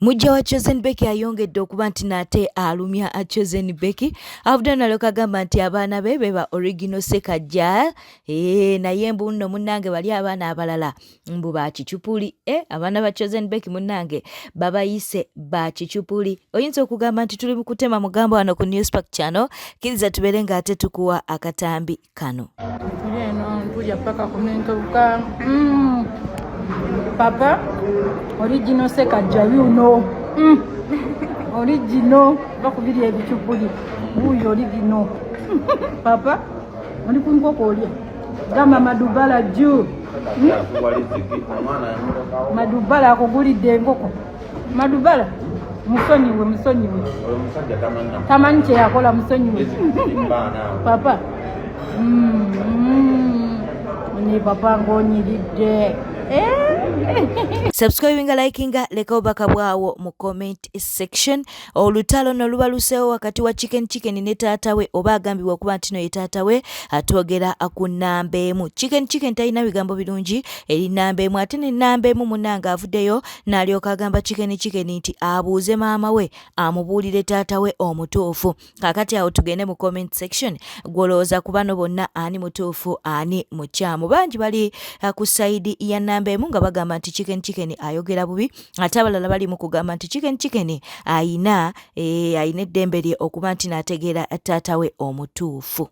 Mujja wa Chosen Becky ayongedde okuba nti nate alumya a Chosen Becky avudde nalyoka agamba nti abaana be beba original Sekajja naye mbu nno munnange bali abaana abalala mbu ba Kichupuli abaana ba Chosen Becky munnange babayise ba Kichupuli. Oyinza okugamba nti tuli mu kutema mugambo wano ku Newspark Channel, kiriza tubeere ng'ate tukuwa akatambi kano. Papa, original Sekajja, you know. Original, bakubiri ebichupuli. Uyo original. Papa, oli kunkoko oli. Gamba Madubala juu. Madubala akugulidde enkoko. Madubala musonyiwe. Tamanyi kye yakola musonyiwe. Papa. Ni papa ngonyiridde. Subscribinga, likinga, leka obaka bwawo mu comment section. Olutalo no luba luseewo wakati wa Chicken ne taata we, oba agambibwa okuba nti no ye taata we atwogera ku nnamba emu. Chicken talina bigambo birungi eri nnamba emu, ate ne nnamba emu munnanga avuddeyo n'alyoka agamba Chicken nti abuuze maama we amubuulire taata we omutuufu. Kakati awo tugende mu comment section, gwolowooza ku bano bonna ani mutuufu ani mukyamu? Bangi bali ku side ya nnamba emu nga bagamba nti Chicken ayogera bubi, ate abalala bali mu kugamba nti Chicken ayina eddembe lye okuba nti n'ategeera taata we omutuufu.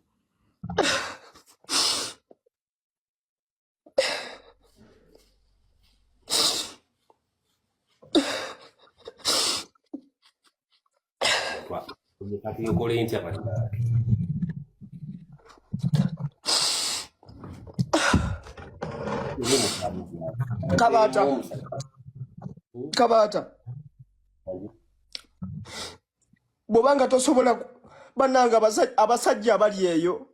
Kabata bobanga tosobola bananga abasajja abali eyo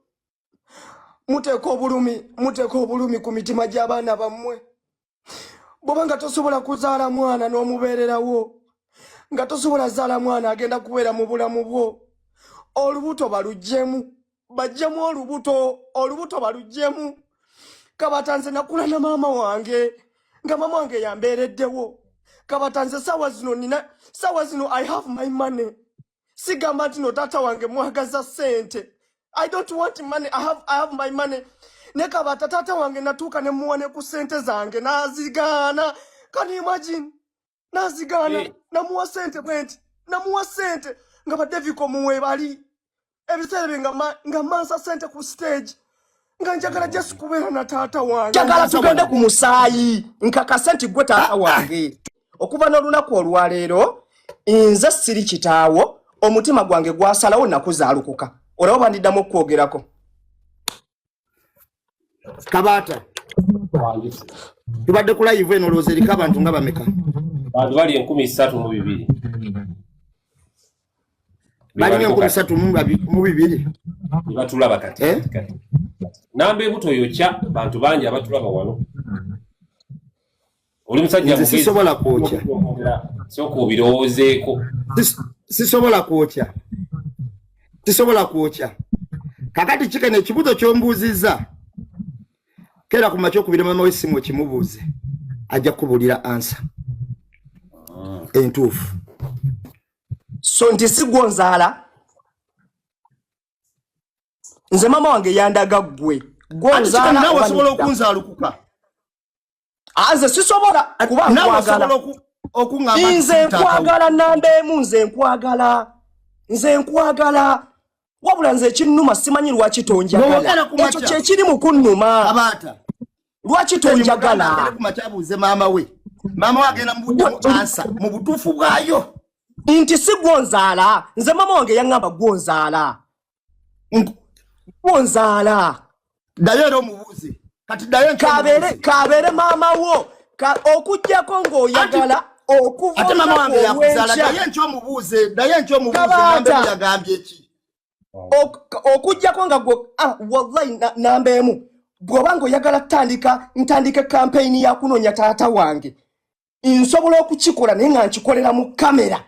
muteeko obulumi ku mitima gy'abaana bammwe. Bobanga tosobola kuzaala mwana n'omubeererawo, nga tosobola zaala mwana agenda kubeera mu bulamu bwo, olubuto balugyemu, bajjemu olubuto balugyemu. Kabata nze nakula na maama wange nga maama wange yambeereddewo. Kabata nze sawa zino I have my money. Sigamba nti no taata wange mwagaza sente. I don't want money, I have my money. Ne Kabata taata wange natuuka ne muwane ku sente zange nazigaana. Can you imagine? Nazigaana namuwa sente bwenti, namuwa sente nga badeviko muwe bali. Ebiseera nga mansa sente ku stage. Nga njagala just kubeera na taata wange. Njagala tugende ku musaayi nkakasa nti gwe taata wange. Okuva n'olunaku olwaleero nze siri kitaawo, omutima gwange gwasalawo nakuzaalukuka. Olaba bandiddamu okwogerako. Kabata tubadde ku live eno olowooza eriko abantu nga bameka? Bantu bali 13,200. Balina 13,200. Batulaba kati. Namba ebuto yokya bantu bangi abatulaba wano. Oli musajja mugezi. Sisobola kwokya. Soko birowoozeeko. Sisobola kwokya. Kakati Chicken ekibuto ky'ombuuzizza. Kera ku makyo kubira mama w'essimu kimubuuze. Ajja kubulira answer. Entuufu. So nti sigwonzaala. Nze mama wange yandaga gwe. Gwonzaala nawe osobola okunzaalukuka. Nze sisobola kuba nkwagala. Nze nkwagala nnamba emu, nze nkwagala. Wabula nze kinnuma simanyi lwaki tonjagala. Ekyo kye kiri mu kunnuma. Kabata. Lwaki tonjagala? Kumakyabuuze maama we. Maama we agenda mubuddamu ansa mu butuufu bwayo. Nti si gwonzaala. Nze mama wange yaŋŋamba gwonzaala. Gwonzaala. Dayo era omubuuze. Kati dayo kabeere maama wo. Okujjako ng'oyagala okuva ate mama wange yakuzaala. Dayo nkyomubuuze namba yagambye eki? Okujjako nga gwe wallahi namba emu bw'oba ng'oyagala ntandike kampeyini ya kunoonya taata wange, nsobola okukikola naye nga nkikolera mu kamera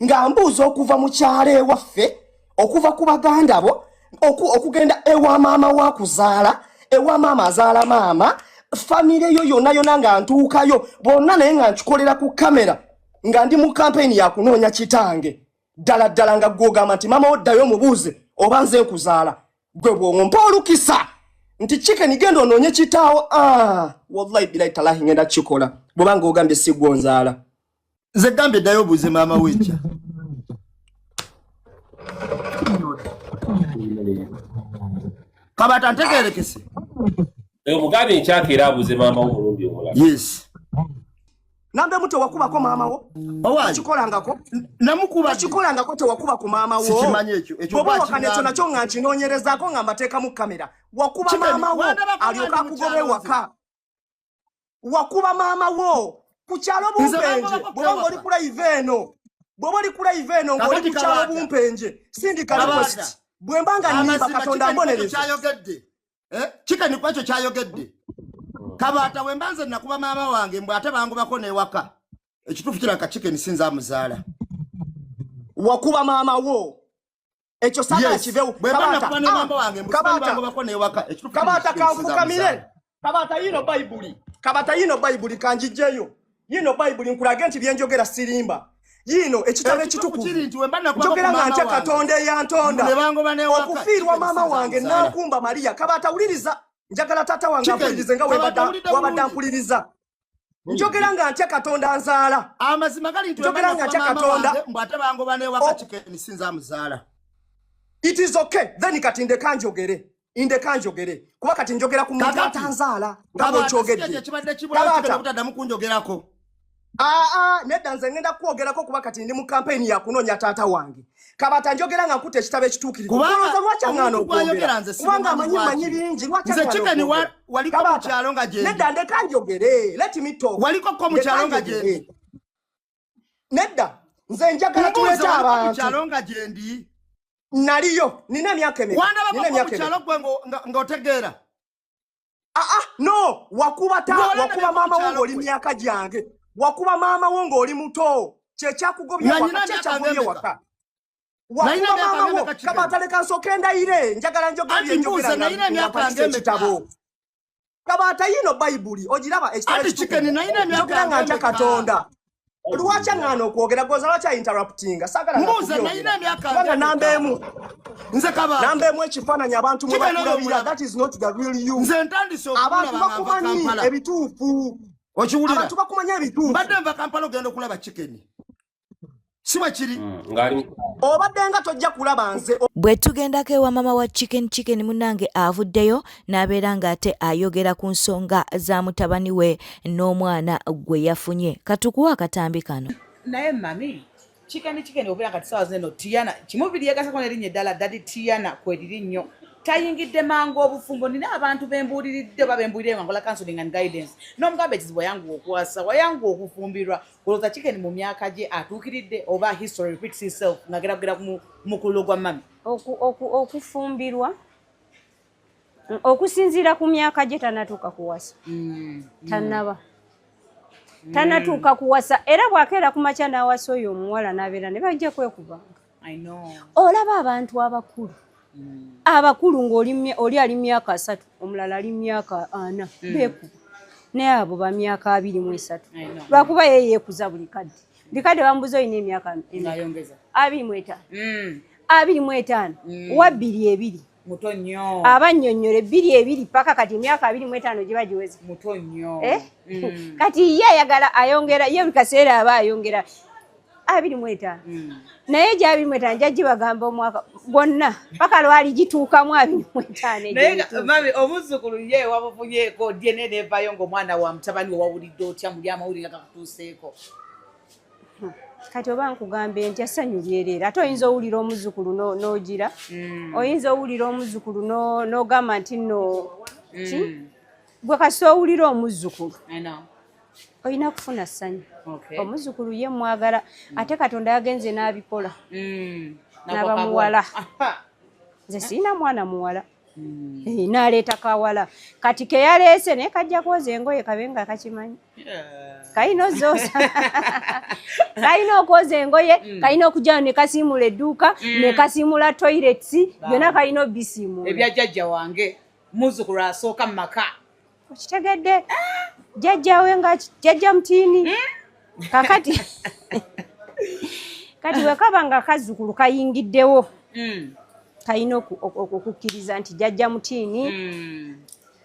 nga mbuuza okuva mu kyalo ewaffe, okuva ku baganda bo, okugenda ewa maama wakuzaala, ewa maama azaala maama, famire yo yonna nga ntuukayo bonna naye nga nkikolera ku kamera nga ndi mu kampeni ya kunoonya kitange ddala nga gwogamba nti mama oddayo mubuuze oba nze nkuzaala gwe bw'ompa olukisa nti chicken genda onoonye kitaawo wallahi bilahi talahi ngenda kikola bw'obanga ogambye si gwonzaala nze gambye ddayo obuuze maama wejja Kabata ntegerekese omugabe nkyakera abuuze maama wo omulundi omulala. Yes. Nambe muto wakubako maama wo kikolangako namukuba kikolangako tewakubako maama wo sikimanyi ekyo bw'oba wakane nakyo nga nkinoonyerezaako nga mbateeka mu kamera wakuba maama wo alyoka akugoba ewaka wakuba maama wo ku kyalo bumpenje bw'oba oli ku live eno ng'oli ku kyalo bumpenje sindika request bwe mbanga nimba katonda mbonereza chicken kwekyo kyayogedde Kabata wembanze nakuba maama wange mbwe ate bangubako n'ewaka ekituufu kiraga chicken sinza muzaala wakuba maama wo ekyo saga kivewo Kabata kanfukamire Kabata yino bayibuli kanjijjeyo yino bayibuli nkulage nti byenjogera sirimba yino ekitabo ekitukuvu njogera nga ntya Katonda eyantonda okufiirwa maama wange n'akumba Maria Kabata wuliriza njagala tata wange ampulirize nga wabadde ampuliriza njogera nga ntya Katonda nzaala amazima gali nti njogera nga ntya Katonda mbwe ate bangoba n'ewaka chicken sinza muzaala it is okay then kati inde kanjogere kuba kati njogera ku muntu atanzaala ngabo kyogedde Kabata kutaddamu kunjogerako nedda nze ngenda kwogerako kuba kati ndi mu kampeni ya kunoonya taata wange Kabata njogera nga nkutte ekitabo ekituukirivu kulowooza lwaki aŋŋaana okwogera kubanga amanyi bingi lwaki waliko mu kyalo nga gyendi nedda ndeka njogere let me talk waliko mu kyalo nga gyendi nedda nze njagala tuleete abantu mu kyalo nga gyendi naliyo nina emyaka emeka wandabako mu kyalo gwe ng'otegeera no wakuba maama wo ng'oli myaka gyange wakuba maama wo ng'oli muto kyekyakugobye waka wakuba maama wo Kabata leka nsooke endayire njagala njogera kitabo Kabata yino bayibuli ogiraba ekitabo nga ntya Katonda lwaki aŋŋaana okwogera goza lwaki interruptinga sagala nambeemu nambeemu ekifaananyi abantu mwe bakulabira that is not the real you abantu bakumanyi ebituufu abantu bakumanyi ebituufu mbadde nva Kampala ogenda okulaba chicken siwe kiri obadde nga tojja kulaba nze bwe tugendako ewa mama wa chicken munnange avuddeyo n'abeera ng'ate ayogera ku nsonga za mutabani we n'omwana gwe yafunye katukuwa akatambi kano naye mami chicken obeera nga tisaawa zino Tiana kimubiri yegasako n'erinnya eddala dadi Tiana kweriri nnyo tayingidde mangu obufumbo nina abantu bembuuliridde oba bembuulire mangola counseling and guidance n'omugambe ekizibu wayanguwa okuwasa wayanguwa okufumbirwa olowooza chicken mu myaka gye atuukiridde oba history repeats itself ng'ageragera mu mukululo gwa mami okufumbirwa okusinziira ku myaka gye tanatuuka kuwasa tanatuuka kuwasa era bwakeera ku makya n'awasa oyo omuwala n'abeera ne bajja kwekubanga olaba abantu abakulu ng'oli ali myaka 3 omulala ali myaka 4 beekuba naye abo ba myaka 23 lwakuba ye yeekuza buli kadde bambuza olina emyaka 25 wa 2 muto nnyo abannyonnyole 2 paka kati emyaka 25 gye bagiweze muto nnyo kati ye ayagala ayongera ye buli kaseera aba ayongera 25 naye gye 25 jajji bagamba omwaka gwonna paka lwali gituukamu 25 naye mami omuzzukulu ye wamufunyeeko DNA nevayo ng'omwana wa mutabani we wawulidde otya muli amawulire gakutuuseeko kati oba nkugambe nti essanyu lyereera ate oyinza owulira omuzzukulu n'ogira oyinza owulira omuzzukulu n'ogamba nti nno gwe kasi owulira omuzzukulu olina kufuna ssanyu omuzzukulu ye mwagala ate Katonda yagenze n'abikola n'abamuwala nze sirina mwana muwala n'aleeta kawala kati ke yaleese naye kajja kwoza engoye kabe nga kakimanyi kalina okwoza engoye kalina okujjayo ne kasiimula edduuka ne kasiimula toilets byonna kalina obisiimula ebya jjajja wange muzzukulu asooka mu maka okitegedde jjajjawe nga jjajja mutiini kakati kati wekaba nga kazzukulu kayingiddewo kalina okukkiriza nti jjajja mutiini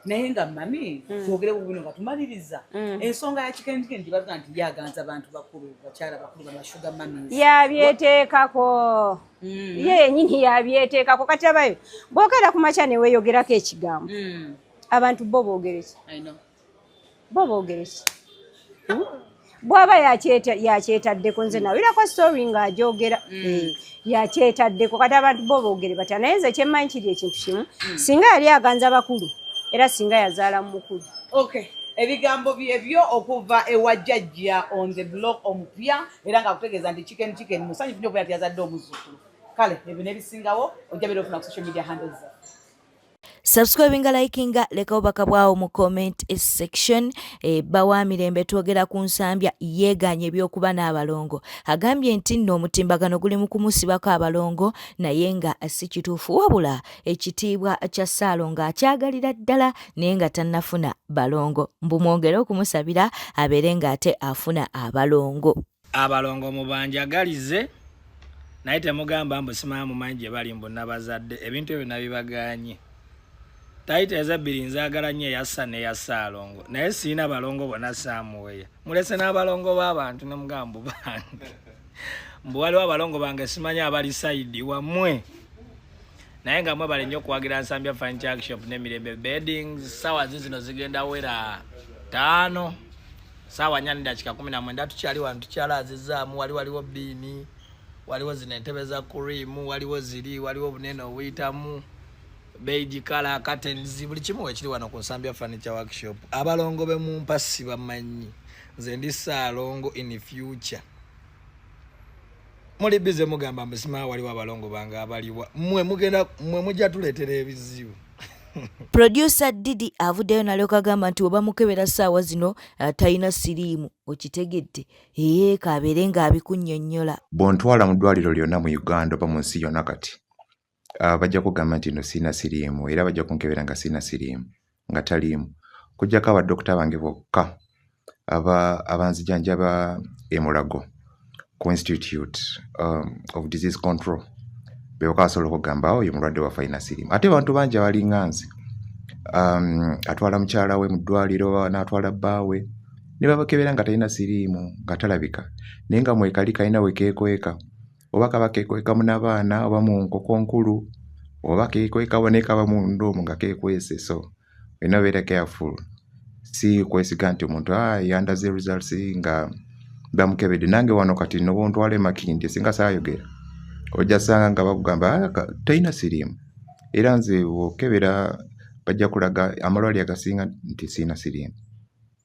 naye nga mami twogere bubino nga tumaliriza ensonga ya chicken gye bavuga nti yaganza abantu bakulu bakyala bakulu bamashuga mamis yabyeteekako ye yenyini yabyeteekako kati abayo bwogera ku makya ne weeyogerako ekigambo abantu bo boogere ki bo boogere ki bw'aba yakyetaddeko nze nawirako story ng'agyogera yakyetaddeko kati abantu bo boogere batya naye nze kyemmanyi kiri ekintu kimu singa yali aganza bakulu era singa yazaala mukulu ebigambo byebyo okuva ewa jjajja on the block omupya era ng'akutegeeza nti chicken musanyufu nnyo okubeera nti yazadde omuzzukulu kale ebyo n'ebisingawo ojja beera ofuna ku social media handles subscribinga likinga leka obubaka bwawo mu comment section. Bawa Mirembe twogera ku nsambya yeeganye ebyokuba n'abalongo. Agambye nti nno omutimbagano guli mu kumusibako abalongo naye nga si kituufu wabula ekitiibwa kya Ssaalongo akyagalira ddala naye nga tannafuna balongo. Mbumwongere okumusabira abeere ng'ate afuna abalongo. Abalongo mubanjagalize naye temugamba mbu simanyi mumanyi gye bali mbu nabazadde ebintu ebyo nabibaganye. Taita ezabbiri nzaagala nnyo eyassa n'eya Ssaalongo naye siina balongo bonna saamuweya mulese n'abalongo b'abantu ne mugamba bange mbu waliwo abalongo bange simanyi abali sayidi wammwe naye nga mwe bali nnyo okuwagira Nsambya Furniture Workshop ne Mirembe Beddings. Saawa zino zigenda wera 5 saawa 4:19 tukyali wano tukyalazizaamu waliwo bbiini waliwo zino entebe za kurimu waliwo ziri waliwo obunene obuyitamu beige color curtains buli kimu ekiri wano ku Nsambya Furniture Workshop. Abalongo be mumpasi bamanyi nze ndi Ssaalongo in future. Muli bize mugamba musima waliwo abalongo bange abaliwa mmwe mugenda mmwe mujja tuleetera ebizibu. Producer Didi avuddeyo nalyoka agamba nti oba mukebera ssaawa zino talina siriimu okitegedde kabeere ng'abikunnyonnyola. Bw'ontwala mu ddwaliro lyonna mu Uganda oba mu nsi yonna kati bajja kugamba nti no siina siriimu era bajja kunkebera nga siina siriimu nga taliimu kujjako abadokita bange bokka abanzijanjaba Mulago ku Institute of Disease Control beka basobola okugamba oyo mulwadde waffe alina siriimu. Ate bantu bangi abali nganzi atwala mukyala we mu ddwaliro n'atwala bbaawe ne babakebera nga talina siriimu nga talabika naye nga mwekalika alina wekeekweka oba kaba keekweka mu n'abaana oba mu nkoko nkulu oba keekweka boneka mu ndoomu nga keekwese. So olina beera careful si kwesiga nti omuntu yandaze results nga bamukebedde. Nange wano kati n'obontwala Makindye singa saayogera ojja sanga nga bakugamba talina siriimu era nze bw'okebera bajja kulaga amalwaliro agasinga nti siina siriimu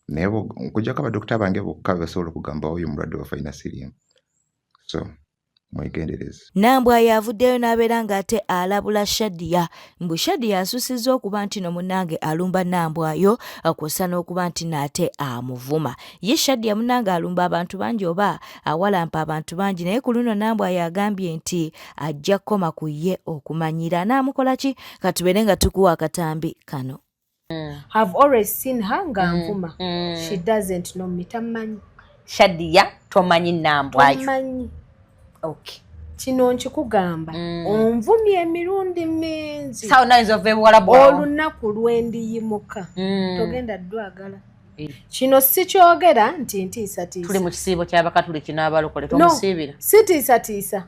naye kujjako abadokita bange bokka basobola okugamba oyo mulwadde waffe alina siriimu. So mwegendereze. Nambwa yavuddeyo n'abeera ng'ate alabula Shadia. Mbu Shadia asussizza okuba nti no munnange alumba Nambwayo kw'ossa n'okuba nti n'ate amuvuma. Ye Shadia munnange alumba abantu bangi oba awalampa abantu bangi naye ku luno Nambwa yagambye nti ajja kukoma ku ye okumanyira. Anaamukola ki? Katubeere nga tukuwa akatambi kano. Have always seen her nga nvuma. She doesn't know me. Tamanyi. Shadia tomanyi Nambwayo. Tamanyi. Okay. Kino nkikugamba onvumye emirundi mingi sawa nayo ove wala bwa olunaku lwendiyimuka togenda ddwagala kino si kyogera nti ntiisatiisa tuli mu kisiibo ky'abakatuli kinaabalokole tomusiibira si tiisatiisa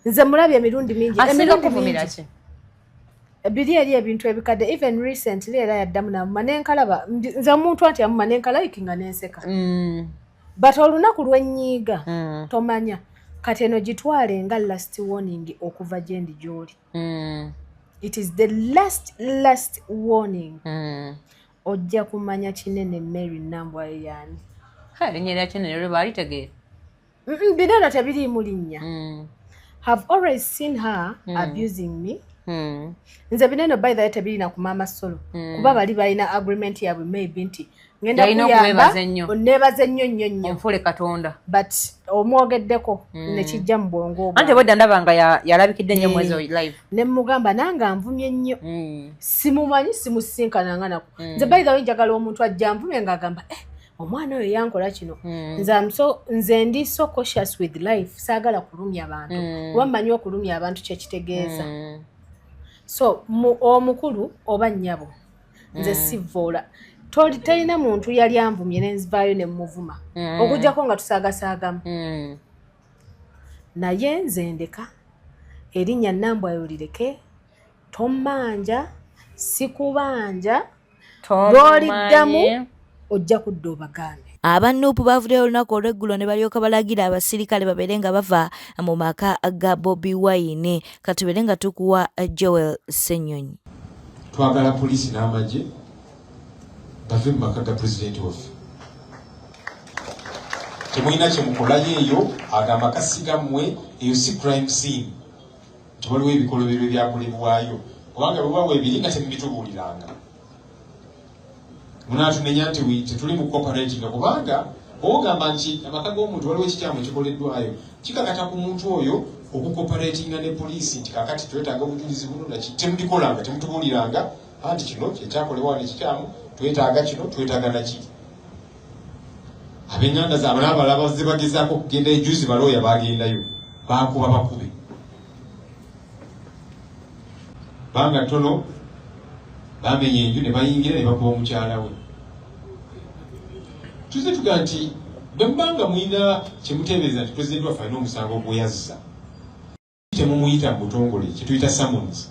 nze mulabye emirundi mingi emirundi biri eri ebintu ebikadde even recently era yaddamu namuma nenkalaba nze omuntu anti amuma nenkalayikinga nenseka but olunaku lwenyiiga tomanya kati eno gitwale nga last warning okuva gyendi gy'oli. It is the last warning. Ojja kumanya kinene Mary Nambwayo yaani. Linnya lya kinene lwe balitegeera. Bino tebiriimu linnya. Have always seen her abusing me. Nze bineno by the way tebirina ku Mama Solo. Kuba bali balina agreement yaabwe maybe nti ngenda kuyamba onneebaze nnyo onfule Katonda but omwogeddeko ne kijja mu bwongo obwo ante bwedda ndaba nga yalabikidde nnyo mwezi live ne mugamba nange anvumye nnyo simumanyi simusinkana nga nako nze by the way njagala omuntu ajja anvume ng'agamba omwana oyo yankola kino nze ndi so cautious with life saagala kulumya abantu kuba mmanyi okulumya abantu kyekitegeeza so omukulu oba nnyabo nze sivoola talina muntu yali anvumye nenzivaayo ne muvuma okujjako nga tusaagasaagamu naye nze ndeka erinnya Nambwayo lireke tommanja sikubanja lwoliddamu ojja kudda obagambe. Aba Nuupu baavuddeyo olunaku olw'eggulo ne balyoka balagira abasirikale babeere nga bava mu maka ga Bobi Wine. Katubeere nga tukuwa Joel Ssenyonyi. Twagala poliisi n'amagye bave mu maka ga pulezidenti waffe. Temulina kye mukolayo eyo agamba kasigammwe eyo si crime scene nti waliwo ebikolobero ebyakolebwayo kubanga bwebawa ebiri nga temubitubuuliranga. Munatunenya nti tetuli mu cooperating kubanga bw'ogamba nti amaka g'omuntu waliwo ekikyamu ekikoleddwayo kikakata ku muntu oyo okucooperatinga ne poliisi nti kakati twetaaga obujulizi buno naki temubikolanga temutubuuliranga anti kino kyekyakolebwa nekikyamu twetaaga kino twetaaga naki. Ab'enganda zaabwe n'abalala bazze bagezaako okugenda ejuzi balooya bagendayo baakuba bakube banga tono bamenya enju ne bayingira ne bakuba omukyala we. Tuze tuga nti bwe mbanga mulina kyemuteebereza nti pulezidenti waffe alina omusango gwe yazza temumuyita mu butongole kyetuyita summons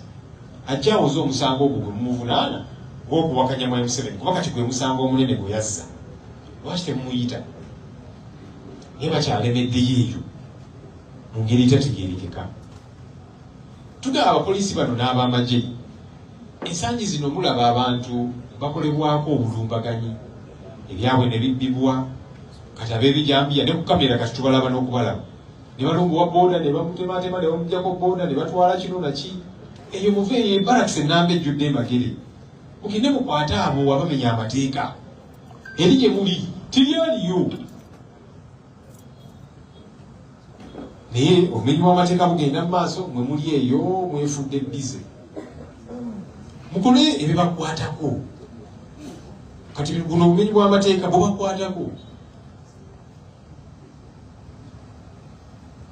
ajja awoze omusango ogwo gwe mumuvunaana ng'okuwakanya mu Museveni kuba kati gwe musango omunene gwe yazza lwaki temumuyita naye bakyalemeddeyo eyo mu ngeri etategeerekeka. Tugaba abapoliisi bano n'abamagye ensangi zino mulaba abantu bakolebwako obulumbaganyi ebyabwe ne bibbibwa kati ab'ebijambiya ne ku kamera kati tubalaba n'okubalaba ne balunguwa booda ne bamutematema ne bamuggyako booda ne batwala kino naki eyo muveeyo embalakisa ennamba ejjudde emagere mugende mukwate abo abamenya amateeka eri gye muli tiryaliyo naye obumenyi bw'amateeka bugenda mu maaso mwe muli eyo mwefudde bize mukole ebibakwatako kati buno obumenyi bw'amateeka bubakwatako.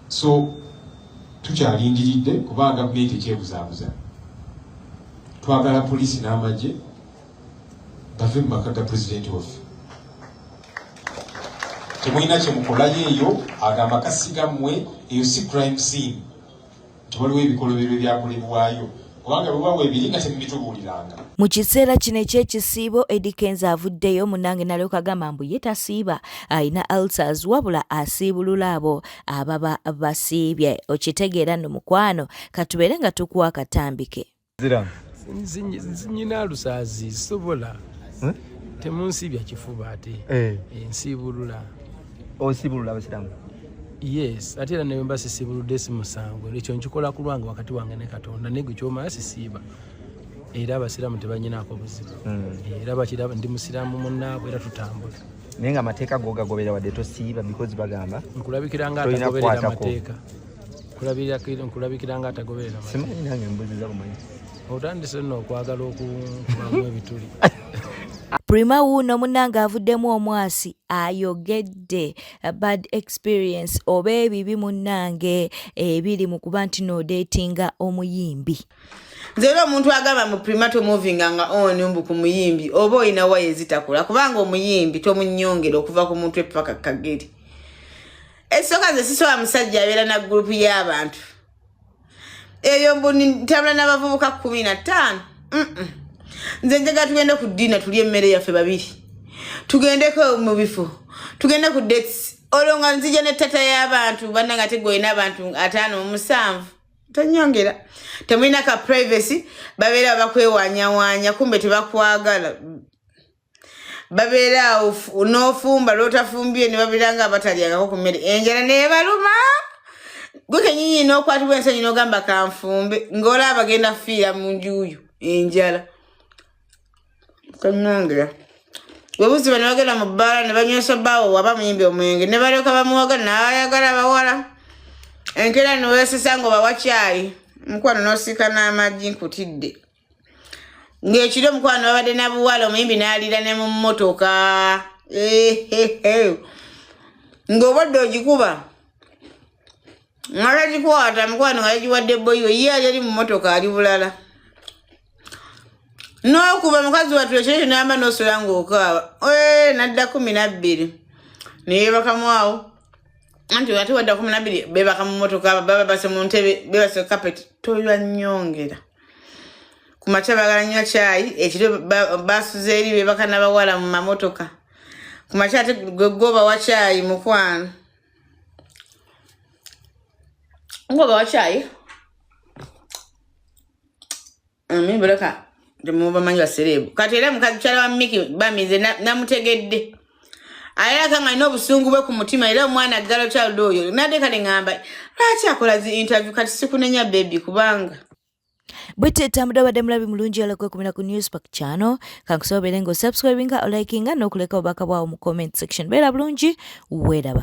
So tukyalindiridde kuba gavumenti ekyebuzaabuza. Twagala poliisi n'amagye bave mu maka ga pulezidenti waffe. Temulina kye mukolayo eyo agamba kasigammwe eyo si crime scene nti waliwo ebikolobero ebyakolebwayo kubanga bwebawa ebiri nga temubitubuuliranga. Mu kiseera kino eky'ekisiibo Eddie Kenzo avuddeyo munnange n'alyoka agamba mbu ye tasiiba alina ulcers wabula asiibulula abo ababa basiibye. Okitegeera nno mukwano katubeere nga tukuwa akatambike. Nyina lusaazi sobola temunsibya kifuba ate nsiibulula. Osibulula abasiramu? Yes, ate era ne mba sisibuludde si musango ekyo nkikola ku lwange wakati wange ne Katonda naye kyomala sisiiba era abasiramu tebanyinaako buzibu era bakiraba ndi musiramu munnaabwe era tutambula naye nga amateeka gogagobera wadde tosiiba because bagamba nkulabikira nga atagoberera amateeka nkulabikira nga atagoberera amateeka simanyi nange mbuziza kumanyi otandise nno okwagala okubamu ebituli. Prima wuno munnange avuddemu omwasi ayogedde bad experience oba ebibi munnange ebiri mu kuba nti noodeetinga omuyimbi. Nze era omuntu agamba mu Prima tomovinga nga mbu ku muyimbi oba olina wayo ezitakula kubanga omuyimbi tomunyongera okuva ku muntu epaka kageri. Esooka nze sisobola musajja abeera na gurupu y'abantu eyo mbu ntambula n'abavubuka 15. Nze njagala tugende ku ddiina tulye emmere yaffe babiri tugendeko mu bifo tugende ku dates olwo nga nzija ne ttata y'abantu bannanga tegolina abantu 5 mu 7 tonyongera temulina ka privacy babeera bakwewanyawanya kumbe tebakwagala babeera n'ofumba lwotafumbye ne babeera nga batalyangako ku mmere enjala neebaluma gwe kenyinyi n'okwatibwa ensonyi n'ogamba kanfumbe ng'olaba bagenda kufiira mu njuuyo enjala kanyongera webuziba ne bagenda mu bbaala ne banywesa bbaawo waba muyimbi omwenge ne balyoka bamuwaga n'ayagala bawala enkeera neweesesa ng'obawakyali mukwano n'osiika n'amaggi nkutidde ng'ekiro mukwano babadde na buwala omuyimbi n'alira ne mu mmotoka ng'obadde ogikuba nga tagikwata mukwano nga yagiwadde boyo ye ali mu mmotoka ali bulala n'okuba mukazi wattu ekyo n'amba n'osula ng'okaaba nadda 12 neyeebakamu awo anti ate wadda 12 beebaka mu mmotoka baba base mu ntebe beebase kapeti toywa nnyongera ku makya bagala nnyo caayi ekiro basuze eri beebaka n'abawala mu mamotoka ku makya ate goba wa caayi mukwano ngoba wa caayi mimboleka temuba manyi baserebu kati era mukazi kyala wa Miki bamize namutegedde ayaka nga alina obusungu bwe ku mutima era omwana Galo Child oyo nadde kale ngamba lwaki akola zi interview kati sikunenya baby kubanga bwete tambula badde mulabi mulungi alakwe kumira ku Newspark channel kankusobere ngo subscribinga o likinga n'okuleka obubaka bwawo mu comment section beera bulungi weeraba